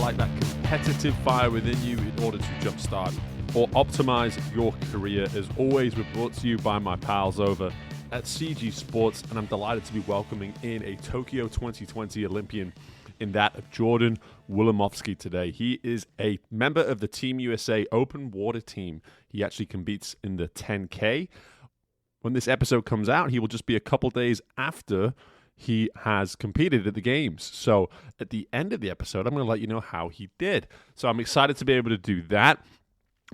light that competitive fire within you in order to jumpstart or optimize your career. As always, we're brought to you by my pals over at CG Sports, and I'm delighted to be welcoming in a Tokyo 2020 Olympian in that of Jordan Wilimovsky today. He is a member of the Team USA open water team. He actually competes in the 10K. When this episode comes out, he will just be a couple days after he has competed at the games. So at the end of the episode, I'm going to let you know how he did. So I'm excited to be able to do that.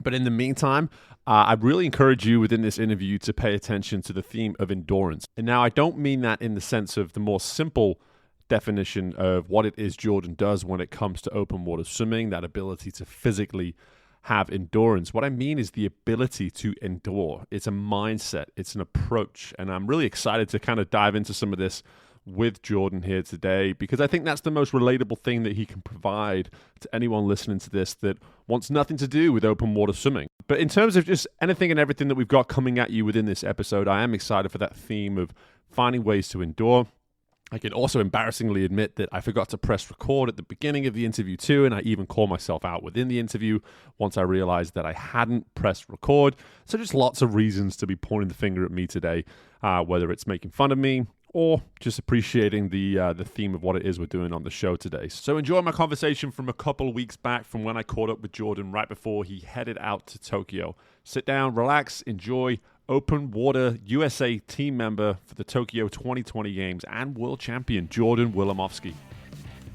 But in the meantime, I really encourage you within this interview to pay attention to the theme of endurance. And now I don't mean that in the sense of the more simple definition of what it is Jordan does when it comes to open water swimming, that ability to physically have endurance. What I mean is the ability to endure. It's a mindset, it's an approach. And I'm really excited to kind of dive into some of this with Jordan here today, because I think that's the most relatable thing that he can provide to anyone listening to this that wants nothing to do with open water swimming. But in terms of just anything and everything that we've got coming at you within this episode, I am excited for that theme of finding ways to endure. I can also embarrassingly admit that I forgot to press record at the beginning of the interview too, and I even called myself out within the interview once I realized that I hadn't pressed record. So just lots of reasons to be pointing the finger at me today, whether it's making fun of me or just appreciating the theme of what it is we're doing on the show today. So enjoy my conversation from a couple of weeks back from when I caught up with Jordan right before he headed out to Tokyo. Sit down, relax, enjoy. Open Water USA team member for the Tokyo 2020 Games and world champion Jordan Wilimovsky.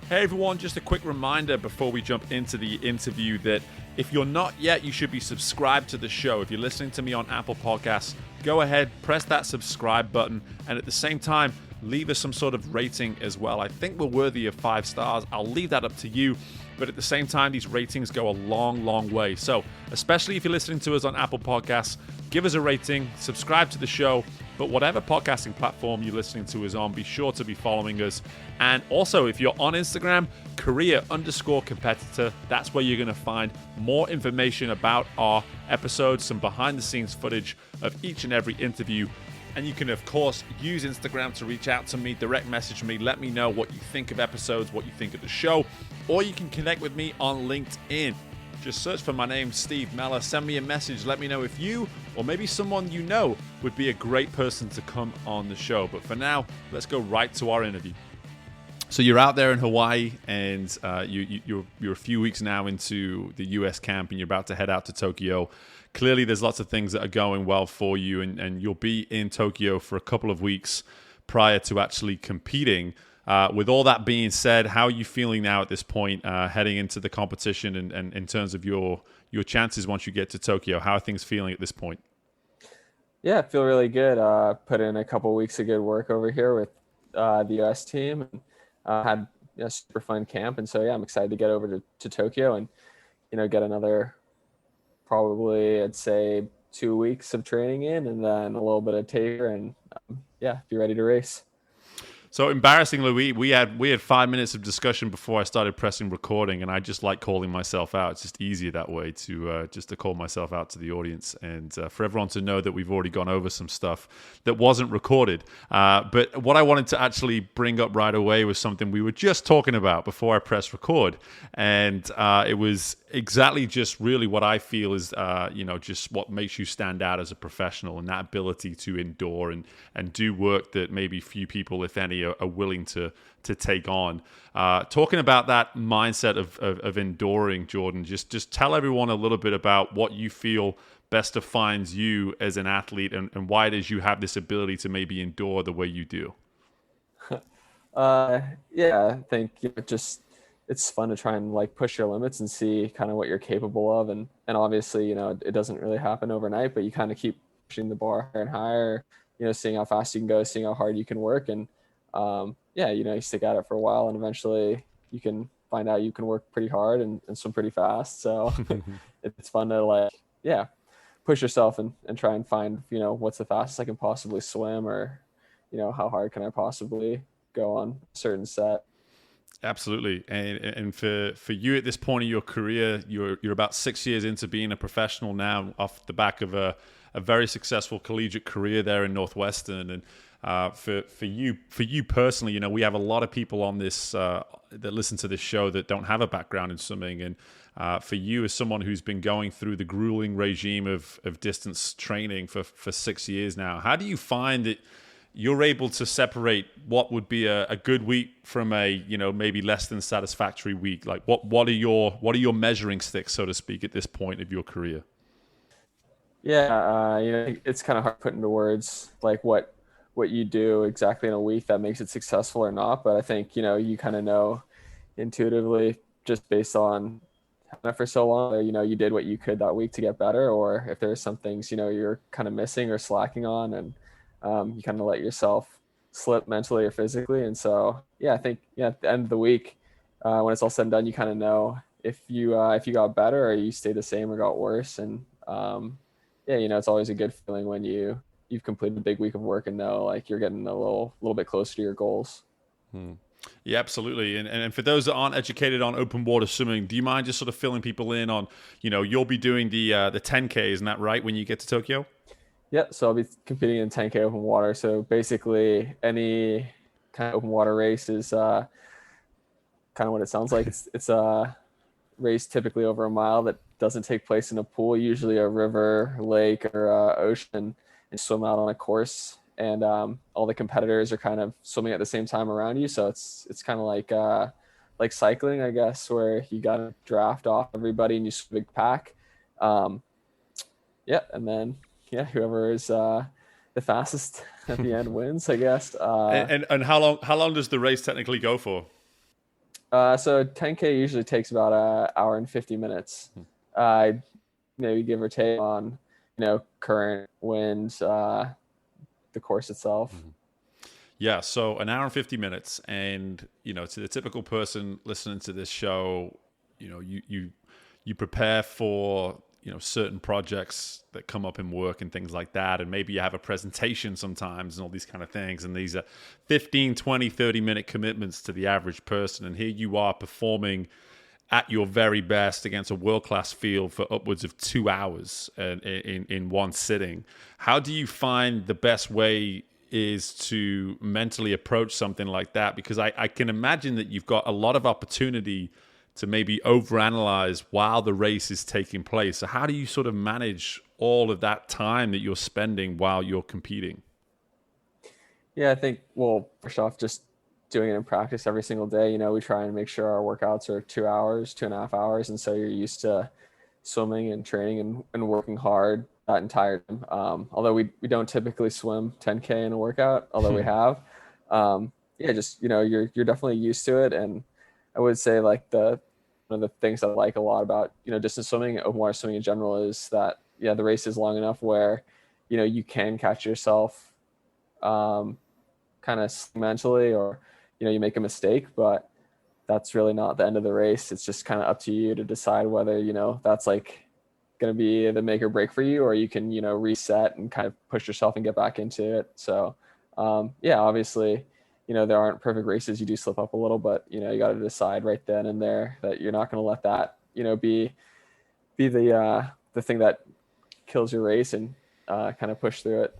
Hey everyone, just a quick reminder before we jump into the interview that if you're not yet, you should be subscribed to the show. If you're listening to me on Apple Podcasts, go ahead, press that subscribe button, and at the same time, leave us some sort of rating as well. I think we're worthy of 5 stars. I'll leave that up to you. But at the same time, these ratings go a long, long way. So especially if you're listening to us on Apple Podcasts, give us a rating, subscribe to the show. But whatever podcasting platform you're listening to is on, be sure to be following us. And also, if you're on Instagram, Korea_competitor, that's where you're going to find more information about our episodes, some behind-the-scenes footage of each and every interview. And you can, of course, use Instagram to reach out to me, direct message me, let me know what you think of episodes, what you think of the show, or you can connect with me on LinkedIn. Just search for my name, Steve Mellor, send me a message, let me know if you, or maybe someone you know, would be a great person to come on the show. But for now, let's go right to our interview. So you're out there in Hawaii, and you're a few weeks now into the US camp, and you're about to head out to Tokyo. Clearly, there's lots of things that are going well for you, and you'll be in Tokyo for a couple of weeks prior to actually competing. With all that being said, how are you feeling now at this point, heading into the competition, and in terms of your chances once you get to Tokyo? How are things feeling at this point? Yeah, I feel really good. Put in a couple of weeks of good work over here with the US team, and had a super fun camp. And so, yeah, I'm excited to get over to Tokyo and, get another probably, I'd say, 2 weeks of training in, and then a little bit of taper, and be ready to race. So embarrassingly, we had 5 minutes of discussion before I started pressing recording, and I just like calling myself out. It's just easier that way to call myself out to the audience, and for everyone to know that we've already gone over some stuff that wasn't recorded. But what I wanted to actually bring up right away was something we were just talking about before I pressed record, and it was exactly just really what I feel is just what makes you stand out as a professional, and that ability to endure and do work that maybe few people, if any, are willing to take on. Talking about that mindset of enduring, Jordan, just tell everyone a little bit about what you feel best defines you as an athlete, and why it is you have this ability to maybe endure the way you do. I think it's fun to try and push your limits and see kind of what you're capable of, and obviously it doesn't really happen overnight, but you kind of keep pushing the bar higher and higher, seeing how fast you can go, seeing how hard you can work, and you stick at it for a while, and eventually you can find out you can work pretty hard and swim pretty fast. So it's fun to push yourself and try and find what's the fastest I can possibly swim, or how hard can I possibly go on a certain set. Absolutely. And for you at this point in your career, you're about 6 years into being a professional now, off the back of a very successful collegiate career there in Northwestern. And for you personally, we have a lot of people on this that listen to this show that don't have a background in swimming. And for you, as someone who's been going through the grueling regime of distance training for 6 years now, how do you find that you're able to separate what would be a good week from a, maybe less than satisfactory week? Like what are your measuring sticks, so to speak, at this point of your career? Yeah, it's kind of hard to put into words like what you do exactly in a week that makes it successful or not. But I think, you kind of know intuitively just based on having it for so long that, you did what you could that week to get better, or if there's some things, you're kind of missing or slacking on, and you kind of let yourself slip mentally or physically. And so, yeah, I think, at the end of the week, when it's all said and done, you kind of know if you got better or you stayed the same or got worse. And yeah, it's always a good feeling when you've completed a big week of work and know like you're getting a little bit closer to your goals. Yeah, absolutely. And for those that aren't educated on open water swimming, do you mind just sort of filling people in on, you'll be doing the 10K, isn't that right, when you get to Tokyo? Yeah, so I'll be competing in 10K open water. So basically, any kind of open water race is kind of what it sounds like. It's a race typically over a mile that doesn't take place in a pool, usually a river, lake, or ocean, and swim out on a course. And all the competitors are kind of swimming at the same time around you. So it's kind of like cycling, I guess, where you got to draft off everybody and you swim a big pack. Yeah, and then whoever is the fastest at the end wins, I guess. And how long does the race technically go for? So 10K usually takes about an hour and 50 minutes. Maybe give or take on current winds, the course itself. Yeah, so an hour and 50 minutes, and to the typical person listening to this show, you prepare for certain projects that come up in work and things like that, and maybe you have a presentation sometimes and all these kind of things, and these are 15, 20, 30-minute commitments to the average person, and here you are performing at your very best against a world-class field for upwards of 2 hours in one sitting. How do you find the best way is to mentally approach something like that? Because I can imagine that you've got a lot of opportunity to maybe overanalyze while the race is taking place. So how do you sort of manage all of that time that you're spending while you're competing? Yeah, I think, well, first off, just doing it in practice every single day. We try and make sure our workouts are 2 hours, 2.5 hours. And so you're used to swimming and training and working hard that entire time. Although we don't typically swim 10K in a workout, although we have. Yeah, just, you're definitely used to it. And I would say like one of the things I like a lot about, distance swimming, open water swimming in general, is that, the race is long enough where, you can catch yourself kind of mentally, or, you make a mistake, but that's really not the end of the race. It's just kind of up to you to decide whether, that's like going to be the make or break for you, or you can, reset and kind of push yourself and get back into it. So, yeah, obviously, there aren't perfect races. You do slip up a little, but, you got to decide right then and there that you're not going to let that, be the thing that kills your race, and kind of push through it.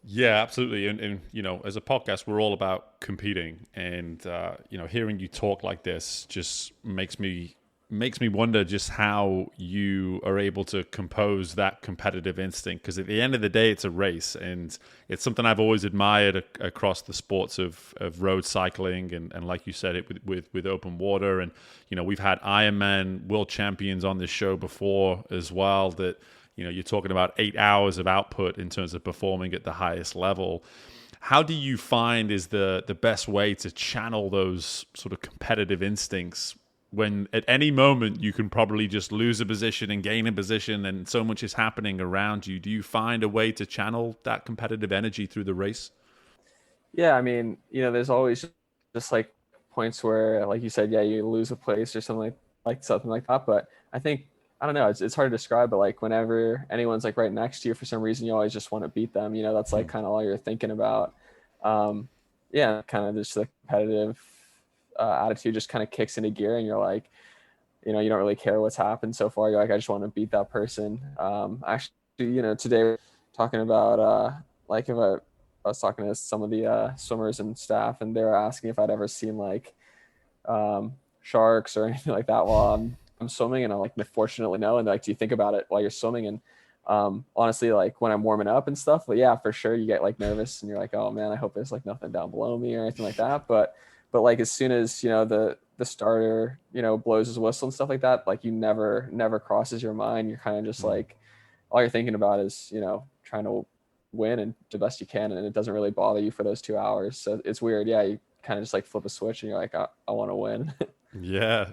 Yeah, absolutely. And as a podcast, we're all about competing. And, hearing you talk like this just makes me wonder just how you are able to compose that competitive instinct. Because at the end of the day, it's a race. And it's something I've always admired across the sports of road cycling. And like you said, it with open water. And, we've had Ironman world champions on this show before as well, that you're talking about 8 hours of output in terms of performing at the highest level. How do you find is the best way to channel those sort of competitive instincts when at any moment you can probably just lose a position and gain a position and so much is happening around you? Do you find a way to channel that competitive energy through the race? Yeah, I mean, there's always just like points where, like you said, yeah, you lose a place or something like something like that. But I think, I don't know, it's hard to describe, but like whenever anyone's like right next to you, for some reason, you always just want to beat them. That's like kind of all you're thinking about. Yeah, kind of just the competitive attitude just kind of kicks into gear, and you're like, you don't really care what's happened so far. You're like, I just want to beat that person. Actually, today we're talking about like if I was talking to some of the swimmers and staff, and they were asking if I'd ever seen like sharks or anything like that while I'm swimming. And I'm like, fortunately no. And like, do you think about it while you're swimming? And honestly, like when I'm warming up and stuff, but yeah, for sure you get like nervous and you're like, oh man, I hope there's like nothing down below me or anything like that. But like as soon as, the starter, blows his whistle and stuff like that, like you never crosses your mind. You're kind of just like, all you're thinking about is, trying to win and do the best you can. And it doesn't really bother you for those 2 hours. So it's weird. Yeah. You kind of just like flip a switch and you're like, I want to win. Yeah,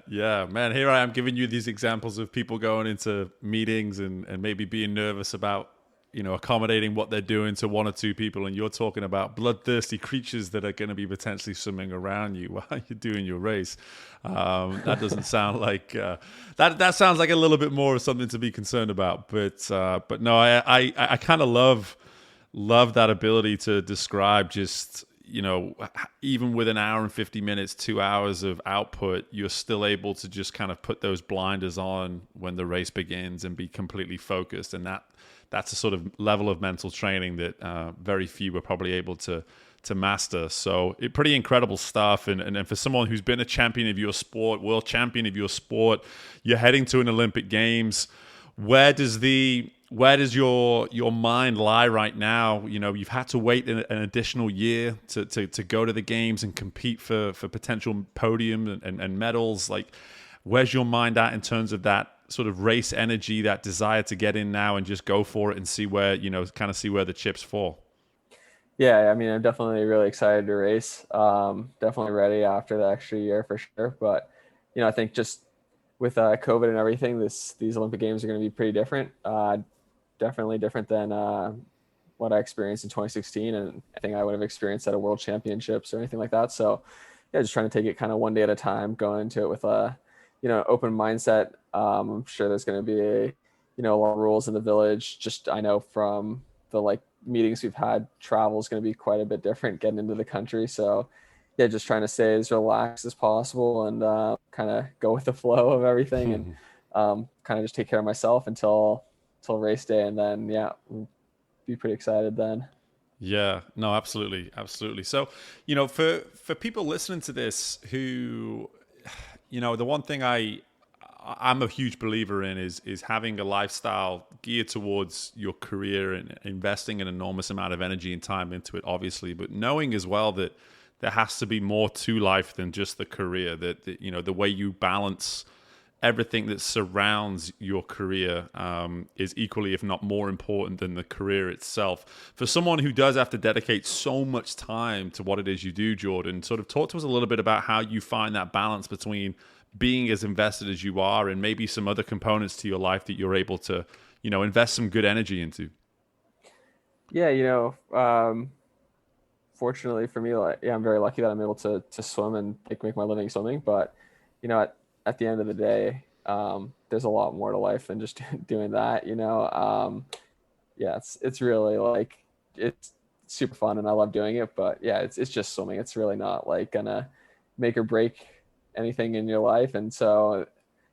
man. Here I am giving you these examples of people going into meetings and maybe being nervous about, accommodating what they're doing to one or two people. And you're talking about bloodthirsty creatures that are going to be potentially swimming around you while you're doing your race. That doesn't sound like, that sounds like a little bit more of something to be concerned about. But no, I kind of love that ability to describe just, even with an hour and 50 minutes, 2 hours of output, you're still able to just kind of put those blinders on when the race begins and be completely focused. And that's a sort of level of mental training that very few are probably able to master. So pretty incredible stuff. And for someone who's been a champion of your sport, world champion of your sport, you're heading to an Olympic Games. Where does your mind lie right now? You've had to wait an additional year to go to the games and compete for potential podium and medals. Like, where's your mind at in terms of that sort of race energy, that desire to get in now and just go for it and see where, see where the chips fall? Yeah, I mean, I'm definitely really excited to race. Definitely ready after the extra year for sure. But, I think just with COVID and everything, these Olympic Games are going to be pretty different. Definitely different than what I experienced in 2016, and I think I would have experienced at a World Championships or anything like that. So, yeah, just trying to take it kind of one day at a time, going into it with a, open mindset. I'm sure there's going to be a lot of rules in the village. Just I know from the meetings we've had, travel is going to be quite a bit different getting into the country. So, yeah, just trying to stay as relaxed as possible and kind of go with the flow of everything and kind of just take care of myself until race day, and then we'll be pretty excited then. Yeah, no, absolutely. So, for people listening to this who, the one thing I'm a huge believer in is having a lifestyle geared towards your career and investing an enormous amount of energy and time into it, obviously, but knowing as well that there has to be more to life than just the career, that the way you balance everything that surrounds your career is equally, if not more important than the career itself. For someone who does have to dedicate so much time to what it is you do, Jordan, sort of talk to us a little bit about how you find that balance between being as invested as you are and maybe some other components to your life that you're able to, invest some good energy into. Yeah, fortunately for me, I'm very lucky that I'm able to swim and make my living swimming. But, at the end of the day, there's a lot more to life than just doing that, yeah, it's really it's super fun and I love doing it, but yeah, it's just swimming. It's really not gonna make or break anything in your life. And so,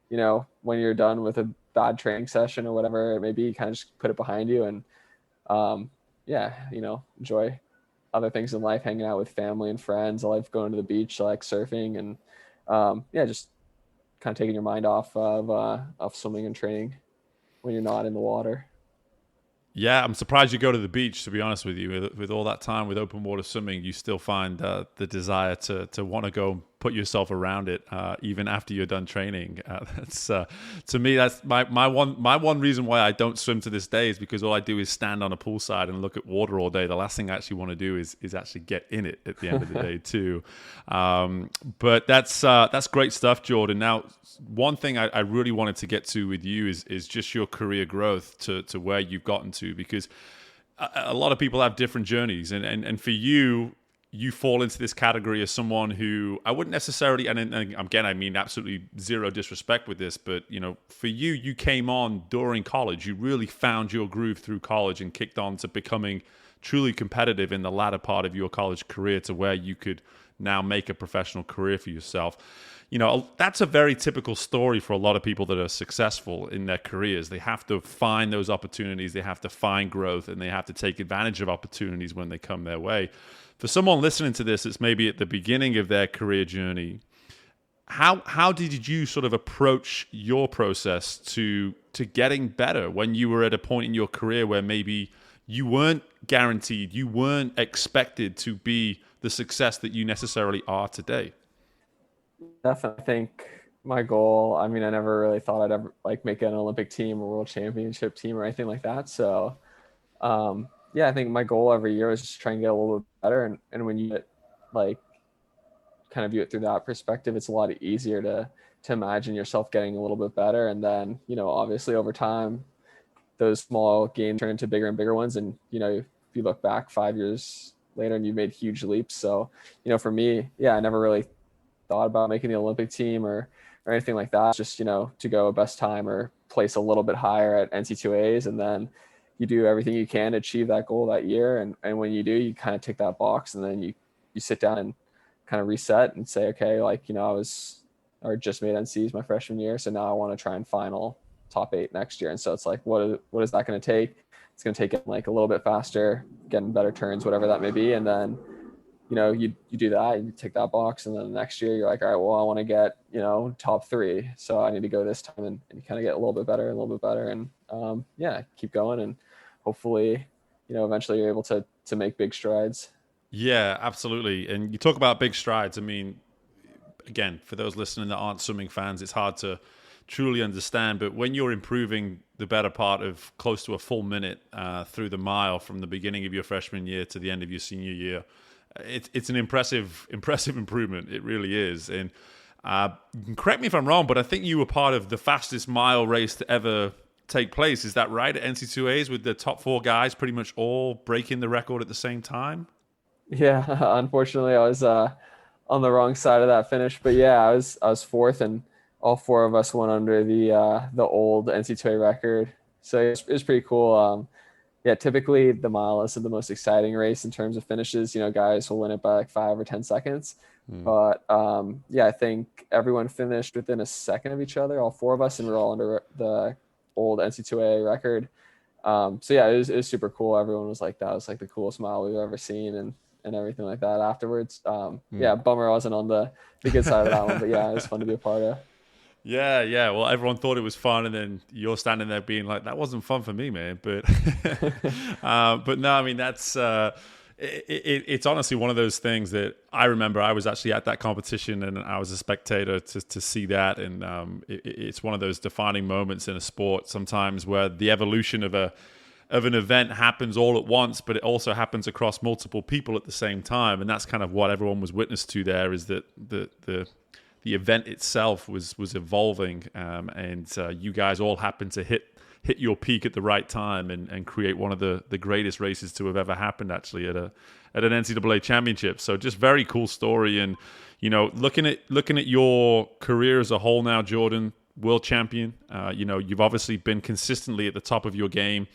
when you're done with a bad training session or whatever it may be, you kind of just put it behind you and, enjoy other things in life, hanging out with family and friends. I like going to the beach, I like surfing, and just kind of taking your mind off of swimming and training when you're not in the water. Yeah, I'm surprised you go to the beach, to be honest with you. With all that time with open water swimming, you still find the desire to want to go put yourself around it, even after you're done training. That's to me, that's my one reason why I don't swim to this day is because all I do is stand on a poolside and look at water all day. The last thing I actually want to do is actually get in it at the end of the day too. But that's great stuff, Jordan. Now, one thing I really wanted to get to with you is just your career growth to where you've gotten to, because a lot of people have different journeys, and for you fall into this category as someone who I wouldn't necessarily, and again, I mean absolutely zero disrespect with this, but for you came on during college. You really found your groove through college and kicked on to becoming truly competitive in the latter part of your college career to where you could now make a professional career for yourself. That's a very typical story for a lot of people that are successful in their careers. They have to find those opportunities, they have to find growth, and they have to take advantage of opportunities when they come their way. For someone listening to this, it's maybe at the beginning of their career journey. how did you sort of approach your process to getting better when you were at a point in your career where maybe you weren't guaranteed, you weren't expected to be the success that you necessarily are today? Definitely think my goal, I mean, I never really thought I'd ever like make an Olympic team or world championship team or anything like that. So yeah, I think my goal every year is just try and get a little bit better. And when you get like kind of view it through that perspective, it's a lot easier to imagine yourself getting a little bit better. And then, obviously over time, those small gains turn into bigger and bigger ones. And, if you look back 5 years later and you've made huge leaps. So, for me, yeah, I never really thought about making the Olympic team or anything like that. Just, to go a best time or place a little bit higher at NC2As. And then you do everything you can to achieve that goal that year. And when you do, you kind of tick that box, and then you sit down and kind of reset and say, okay, like, just made NCs my freshman year. So now I want to try and final top 8 next year. And so it's like, what is that going to take? It's going to take it like a little bit faster, getting better turns, whatever that may be. And then, you do that, you tick that box. And then the next year you're like, all right, well, I want to get, top 3. So I need to go this time, and you kind of get a little bit better and yeah, keep going. And hopefully, eventually you're able to make big strides. Yeah, absolutely. And you talk about big strides. I mean, again, for those listening that aren't swimming fans, it's hard to truly understand. But when you're improving the better part of close to a full minute through the mile from the beginning of your freshman year to the end of your senior year, it's an impressive improvement. It really is. And you can correct me if I'm wrong, but I think you were part of the fastest mile race to ever take place. Is that right, at NC2As, with the top 4 guys pretty much all breaking the record at the same time? Yeah, unfortunately, I was on the wrong side of that finish, but yeah, I was fourth, and all 4 of us went under the old NC2A record. So it was pretty cool. Yeah, typically the mile is the most exciting race in terms of finishes. Guys will win it by like 5 or 10 seconds. But yeah, I think everyone finished within a second of each other, all 4 of us, and we were all under the old NC2A record. So yeah, it was super cool. Everyone was like, that was like the coolest mile we've ever seen, and everything like that afterwards. Yeah, bummer I wasn't on the good side of that one, but yeah, it was fun to be a part of. Yeah. Well, everyone thought it was fun, and then you're standing there being like, "That wasn't fun for me, man." But, but no, I mean that's it's honestly one of those things that I remember. I was actually at that competition, and I was a spectator to see that, and it's one of those defining moments in a sport sometimes where the evolution of an event happens all at once, but it also happens across multiple people at the same time, and that's kind of what everyone was witness to there. Is that the event itself was evolving, and you guys all happened to hit your peak at the right time and create one of the greatest races to have ever happened, actually, at an NCAA championship. So just very cool story. And looking at your career as a whole now, Jordan, world champion, you've obviously been consistently at the top of your game.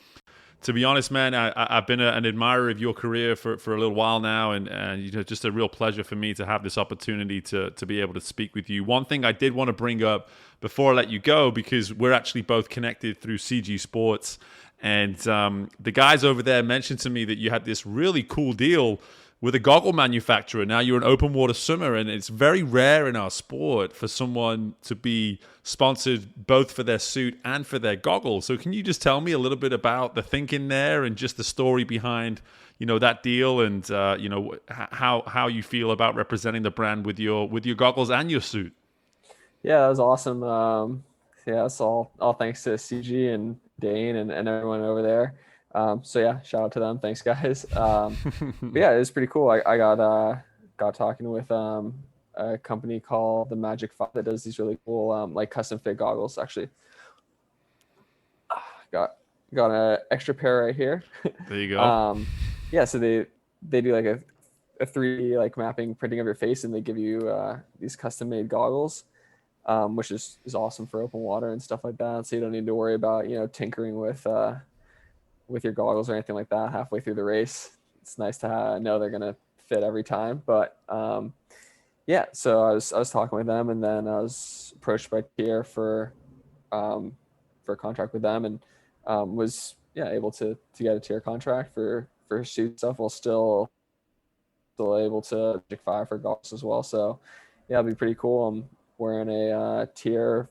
To be honest, man, I've been an admirer of your career for a little while now, and just a real pleasure for me to have this opportunity to be able to speak with you. One thing I did want to bring up before I let you go, because we're actually both connected through CG Sports, and the guys over there mentioned to me that you had this really cool deal with a goggle manufacturer. Now you're an open water swimmer, and it's very rare in our sport for someone to be sponsored both for their suit and for their goggles. So can you just tell me a little bit about the thinking there and just the story behind, that deal, and how you feel about representing the brand with your goggles and your suit? Yeah, that was awesome. Yeah, it's all thanks to CG and Dane and everyone over there. So yeah, shout out to them. Thanks, guys. But yeah, it was pretty cool. I got talking with a company called the Magic 5 that does these really cool like custom fit goggles. Actually, got an extra pair right here. There you go. Yeah, so they do like a 3D like mapping printing of your face, and they give you these custom made goggles. Which is awesome for open water and stuff like that. So you don't need to worry about tinkering with your goggles or anything like that halfway through the race. It's nice to know they're gonna fit every time. But yeah, so I was talking with them, and then I was approached by Tier for a contract with them, and was able to get a Tier contract for suit stuff, while still able to Magic 5 for goggles as well. So yeah, it'll be pretty cool. wearing a tier,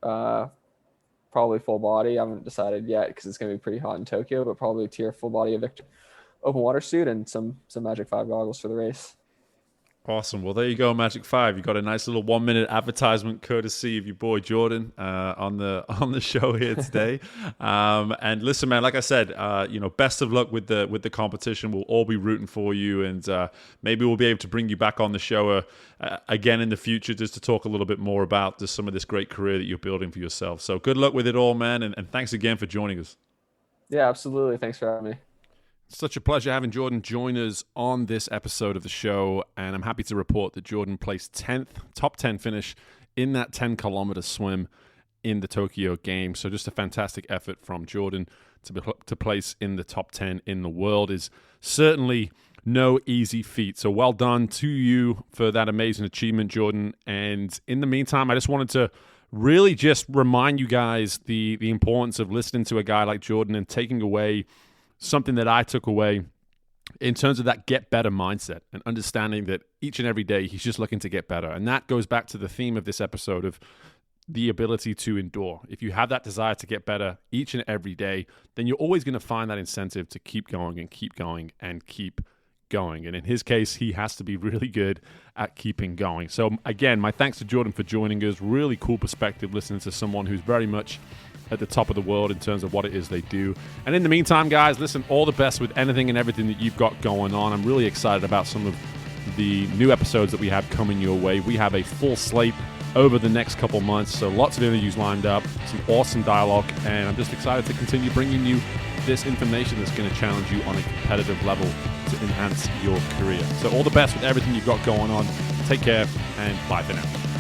probably full body. I haven't decided yet because it's going to be pretty hot in Tokyo, but probably a tier full body Victor open water suit and some Magic 5 goggles for the race. Awesome. Well, there you go, Magic 5. You got a nice little 1-minute advertisement courtesy of your boy Jordan on the show here today. And listen, man, like I said, best of luck with the competition. We'll all be rooting for you, and maybe we'll be able to bring you back on the show again in the future just to talk a little bit more about just some of this great career that you're building for yourself. So good luck with it all, man, and thanks again for joining us. Yeah, absolutely. Thanks for having me. Such a pleasure having Jordan join us on this episode of the show, and I'm happy to report that Jordan placed 10th, top 10 finish in that 10-kilometer swim in the Tokyo game. So just a fantastic effort from Jordan to place in the top 10 in the world is certainly no easy feat. So well done to you for that amazing achievement, Jordan. And in the meantime, I just wanted to really just remind you guys the importance of listening to a guy like Jordan and taking away something that I took away in terms of that get better mindset and understanding that each and every day he's just looking to get better. And that goes back to the theme of this episode of the ability to endure. If you have that desire to get better each and every day, then you're always going to find that incentive to keep going and keep going and keep going. And in his case, he has to be really good at keeping going. So again, my thanks to Jordan for joining us. Really cool perspective listening to someone who's very much at the top of the world in terms of what it is they do. And in the meantime, guys, listen, all the best with anything and everything that you've got going on. I'm really excited about some of the new episodes that we have coming your way. We have a full slate over the next couple months, so lots of interviews lined up, some awesome dialogue, and I'm just excited to continue bringing you this information that's going to challenge you on a competitive level to enhance your career. So all the best with everything you've got going on. Take care, and bye for now.